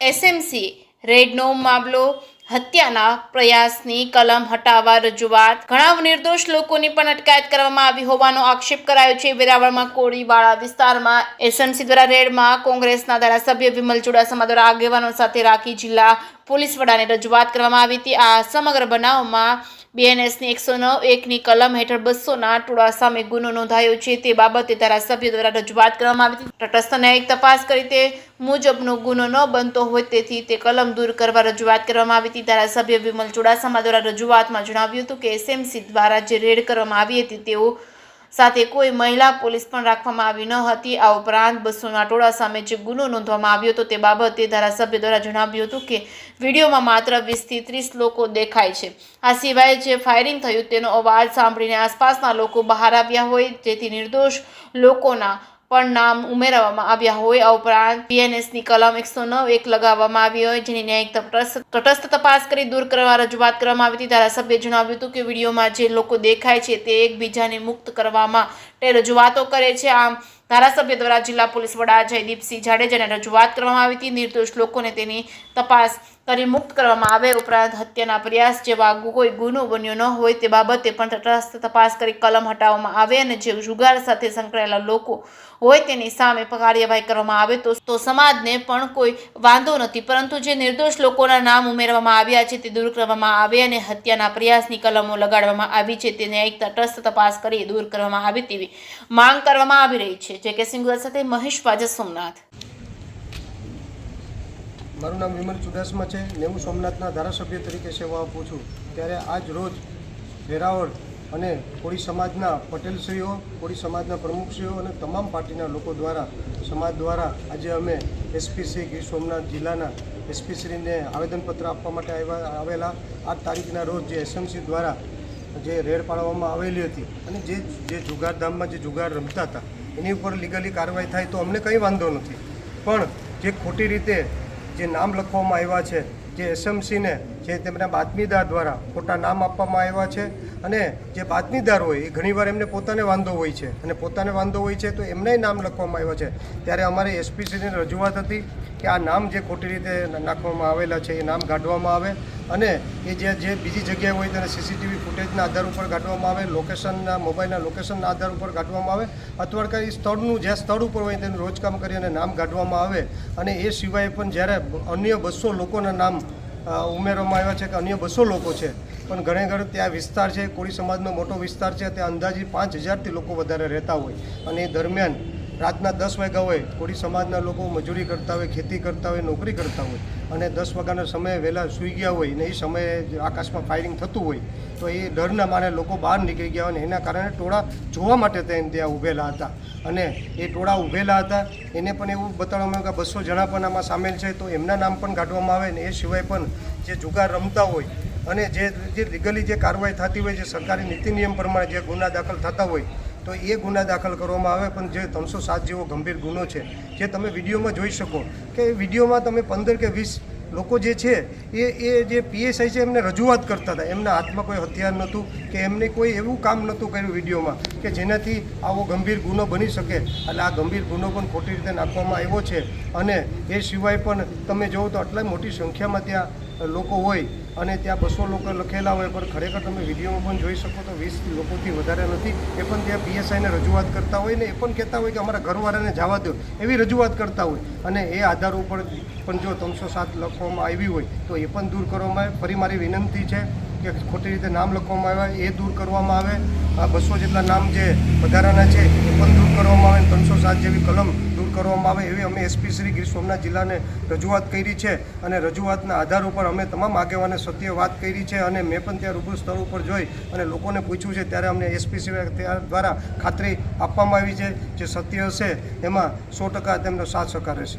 SMC રેડનો મામલો હત્યાના પ્રયાસની કલમ હટાવવા રજૂઆત ઘણા નિર્દોષ લોકોની પણ અટકાયત કરવામાં આવી હોવાનો આક્ષેપ કરાયો છે। વેરાવળમાં કોળીવાડા વિસ્તારમાં એસએમસી દ્વારા રેડમાં કોંગ્રેસના ધારાસભ્ય વિમલ ચુડાસમા દ્વારા આગેવાનો સાથે રાખી જિલ્લા પોલીસ વડાને રજૂઆત કરવામાં આવી હતી। આ સમગ્ર બનાવમાં બીએનએસની 109(1) કલમ હેઠળ 200ના ટોળા સામે ગુનો નોંધાયો છે। તે બાબતે ધારાસભ્ય દ્વારા રજૂઆત કરવામાં આવી હતી। તટસ્થ ન્યાયિક તપાસ કરી તે મુજબનો ગુનો ન બનતો હોય તેથી તે કલમ દૂર કરવા રજૂઆત કરવામાં આવી હતી। ધારાસભ્ય વિમલ ચુડાસમા દ્વારા રજૂઆતમાં જણાવ્યું હતું કે એસએમસી દ્વારા જે રેડ કરવામાં આવી હતી તેઓ સાથે કોઈ મહિલા પોલીસ પણ રાખવામાં આવી ન હતી। આ ઉપરાંત 200ના ટોળા સામે જે ગુનો નોંધવામાં આવ્યો હતો તે બાબતે ધારાસભ્ય દ્વારા જણાવ્યું હતું કે વિડીયોમાં માત્ર 20થી 30 લોકો દેખાય છે। આ સિવાય જે ફાયરિંગ થયું તેનો અવાજ સાંભળીને આસપાસના લોકો બહાર આવ્યા હોય જેથી નિર્દોષ લોકોના પણ નામ ઉમેરવામાં આવ્યા હોય। આ ઉપરાંત બીએનએસની કલમ 109(1) લગાવવામાં આવી હોય જેની ન્યાયિક તટસ્થ તપાસ કરી દૂર કરવા રજૂઆત કરવામાં આવી હતી। ધારાસભ્યએ જણાવ્યું હતું કે વિડીયોમાં જે લોકો દેખાય છે તે એકબીજાને મુક્ત કરવા માટે રજૂઆતો કરે છે। આમ ધારાસભ્ય દ્વારા જિલ્લા પોલીસ વડા જયદીપસિંહ જાડેજાને રજૂઆત કરવામાં આવી હતી। નિર્દોષ લોકોને તેની તપાસ કરી મુક્ત કરવામાં આવે। ઉપરાંત હત્યાના પ્રયાસ જેવા કોઈ ગુનો બન્યો ન હોય તે બાબતે પણ તટસ્થ તપાસ કરી કલમ હટાવવામાં આવે અને જે જુગાર સાથે સંકળાયેલા લોકો હોય તેની સામે કાર્યવાહી કરવામાં આવે તો સમાજને પણ કોઈ વાંધો નથી, પરંતુ જે નિર્દોષ લોકોના નામ ઉમેરવામાં આવ્યા છે તે દૂર કરવામાં આવે અને હત્યાના પ્રયાસની કલમો લગાડવામાં આવી છે તે ન્યાયિક તટસ્થ તપાસ કરી દૂર કરવામાં આવે તેવી માંગ કરવામાં આવી રહી છે। જે કે સિંગલ સાથે મહેશ વાજા, સોમનાથ। મારું નામ વિમલ ચુડાસમા છે। નેવું સોમનાથના ધારાસભ્ય તરીકે સેવા આપું છું। ત્યારે આજ રોજ વેરાવળ અને કોળી સમાજના પટેલશ્રીઓ, કોળી સમાજના પ્રમુખશ્રીઓ અને તમામ પાર્ટીના લોકો દ્વારા સમાજ દ્વારા આજે અમે એસપી શ્રી ગીર સોમનાથ જિલ્લાના એસપીશ્રીને આવેદનપત્ર આપવા માટે આવેલા। 8 તારીખના રોજ જે એસએમસી દ્વારા જે રેડ પાડવામાં આવેલી હતી અને જે જુગારધામમાં જે જુગાર રમતા હતા એની ઉપર લીગલી કાર્યવાહી થાય તો અમને કંઈ વાંધો નથી, પણ જે ખોટી રીતે જે નામ લખવામાં આવ્યા છે, જે એસએમસીને જે તેમના બાતમીદાર દ્વારા ખોટા નામ આપવામાં આવ્યા છે અને જે બાતમીદાર હોય એ ઘણીવાર એમને પોતાને વાંધો હોય છે અને પોતાને વાંધો હોય છે તો એમનાય નામ લખવામાં આવ્યા છે। ત્યારે અમારે એસપીશ્રીની રજૂઆત હતી કે આ નામ જે ખોટી રીતે નાખવામાં આવેલા છે એ નામ કાઢવામાં આવે અને એ જે બીજી જગ્યાએ હોય તેને સીસીટીવી ફૂટેજના આધાર ઉપર કાઢવામાં આવે, લોકેશનના મોબાઈલના લોકેશનના આધાર ઉપર કાઢવામાં આવે અથવા કંઈ સ્થળનું જે સ્થળ ઉપર હોય તેનું રોજકામ કરી અને નામ કાઢવામાં આવે। અને એ સિવાય પણ જ્યારે અન્ય 200 લોકોના નામ ઉમેરવામાં આવ્યા છે કે અન્ય 200 લોકો છે, પણ ઘણે ત્યાં વિસ્તાર છે, કોળી સમાજનો મોટો વિસ્તાર છે, ત્યાં અંદાજિત 5000થી લોકો વધારે રહેતા હોય અને એ દરમિયાન રાતના 10 વાગ્યા હોય, કોળી સમાજના લોકો મજૂરી કરતા હોય, ખેતી કરતા હોય, નોકરી કરતા હોય અને 10 વાગ્યાના સમયે વહેલા સૂઈ ગયા હોય ને એ સમયે આકાશમાં ફાયરિંગ થતું હોય તો એ ડરના મારે લોકો બહાર નીકળી ગયા અને એના કારણે ટોળા જોવા માટે ત્યાં ઊભેલા હતા અને એ ટોળા ઊભેલા હતા એને પણ એવું બતાવવામાં આવ્યું કે 200 જણા પણ આમાં સામેલ છે તો એમના નામ પણ કાઢવામાં આવે ને એ સિવાય પણ જે જુગાર રમતા હોય અને જે લીગલી જે કાર્યવાહી થતી હોય, જે સરકારી નીતિ નિયમ પ્રમાણે જે ગુના દાખલ થતા હોય તો એ ગુના દાખલ કરવામાં આવે। પણ જે 307 જેવો ગંભીર ગુનો છે, જે તમે વિડીયોમાં જોઈ શકો કે વિડીયોમાં તમે 15 કે 20 લોકો જે છે એ જે પીએસઆઈ છે એમને રજૂઆત કરતા હતા, એમના હાથમાં કોઈ હથિયાર નહોતું કે એમને કોઈ એવું કામ નહોતું કર્યું વિડીયોમાં કે જેનાથી આવો ગંભીર ગુનો બની શકે। એટલે આ ગંભીર ગુનો પણ ખોટી રીતે નાખવામાં આવ્યો છે અને એ સિવાય પણ તમે જુઓ તો આટલા મોટી સંખ્યામાં ત્યાં લોકો હોય અને ત્યાં 200 લોકો લખેલા હોય, પણ ખરેખર તમે વિડીયોમાં પણ જોઈ શકો તો 20 લોકોથી વધારે નથી। એ પણ ત્યાં પીએસઆઈને રજૂઆત કરતા હોય ને એ પણ કહેતા હોય કે અમારા ઘરવાળાને જવા દો એવી રજૂઆત કરતા હોય અને એ આધાર ઉપર પણ જો 307 લખવામાં આવી હોય તો એ પણ દૂર કરવામાં આવે। ફરી મારી વિનંતી છે કે ખોટી રીતે નામ લખવામાં આવ્યા એ દૂર કરવામાં આવે, 200 જેટલા નામ જે વધારાના છે એ પણ દૂર કરવામાં આવે, 307 જેવી કલમ દૂર કરવામાં આવે એવી અમે એસપી શ્રી ગીર સોમનાથ જિલ્લાને રજૂઆત કરી છે અને રજૂઆતના આધાર ઉપર અમે તમામ આગેવાને સત્ય વાત કરી છે અને મેં પણ ત્યાં રૂબરૂ સ્થળ ઉપર જોઈ અને લોકોને પૂછ્યું છે ત્યારે અમને એસપી શ્રી દ્વારા ખાતરી આપવામાં આવી છે જે સત્ય હશે એમાં 100% તેમનો સાથ સહકાર રહેશે।